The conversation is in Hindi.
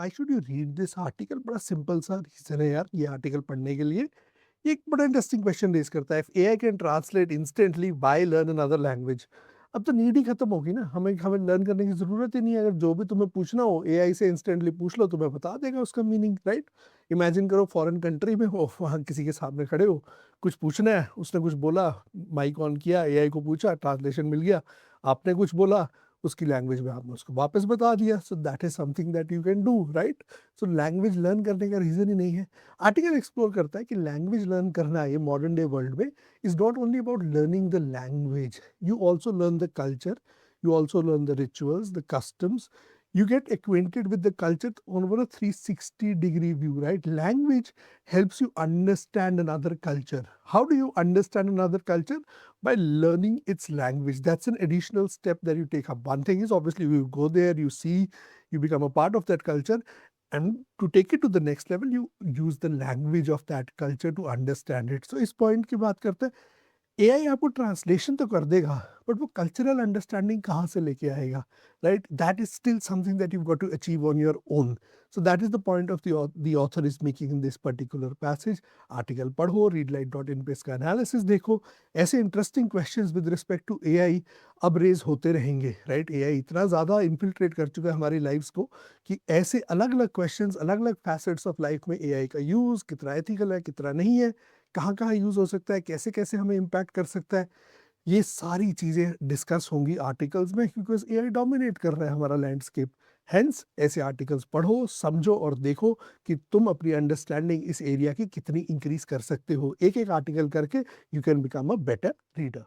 Why should you read this article? बड़ा सिंपल सा रीजन है यार ये आर्टिकल पढ़ने के लिए। ये एक बड़ा इंटरेस्टिंग क्वेश्चन रेज करता है, if AI can translate instantly why learn another language. अब तो नीड ही खत्म होगी ना, हमें हमें लर्न करने की जरूरत ही नहीं है। अगर जो भी तुम्हें पूछना हो एआई से इंस्टेंटली पूछ लो, तुम्हें बता देगा उसका मीनिंग, राइट? इमेजिन करो फॉरेन कंट्री में हो, वहाँ किसी के सामने खड़े हो, कुछ पूछना है, उसने कुछ बोला, माइक ऑन किया, एआई को पूछा, ट्रांसलेशन मिल गया, आपने कुछ बोला, उसकी लैंग्वेज में आपने उसको वापस बता दिया। सो that is something that you can do, right? So language learn करने का रीजन ही नहीं है। आर्टिकल एक्सप्लोर करता है कि लैंग्वेज लर्न करना ये मॉडर्न डे वर्ल्ड में is not only about learning the language, you also learn the culture, you also learn the rituals, the customs. You get acquainted with the culture over a 360-degree view, right? Language helps you understand another culture. How do you understand another culture? By learning its language. That's an additional step that you take up. One thing is obviously you go there, you see, you become a part of that culture. And to take it to the next level, you use the language of that culture to understand it. So इस point की बात करते हैं, एआई आपको ट्रांसलेशन तो कर देगा, बट वो कल्चरल अंडरस्टैंडिंग कहाँ से लेके आएगा, right? That is still something that you got to achieve on your own. So that is the point of the author is making in this particular passage. Article पढ़ो, readlight.in पे इसका एनालिसिस देखो। ऐसे interesting questions with respect to AI अब रेज होते रहेंगे, राइट? एआई इतना ज़्यादा इन्फिल्ट्रेट कर चुका है हमारी लाइफ्स को कि ऐसे अलग अलग क्वेश्चंस, अलग अलग फैसेट्स ऑफ लाइफ में एआई का यूज़ कितना एथिकल है, कितना नहीं है, कहाँ-कहाँ यूज़ हो सकता है, कैसे-कैसे हमें इम्पैक्ट कर सकता है, ये सारी चीज़ें डिस्कस होंगी आर्टिकल्स में, क्योंकि एआई डोमिनेट कर रहा है हमारा लैंडस्केप। हेंस ऐसे आर्टिकल्स पढ़ो, समझो और देखो कि तुम अपनी अंडरस्टैंडिंग इस एरिया की कितनी इंक्रीज़ कर सकते हो। एक-एक आर्टिकल करके you can become a better reader.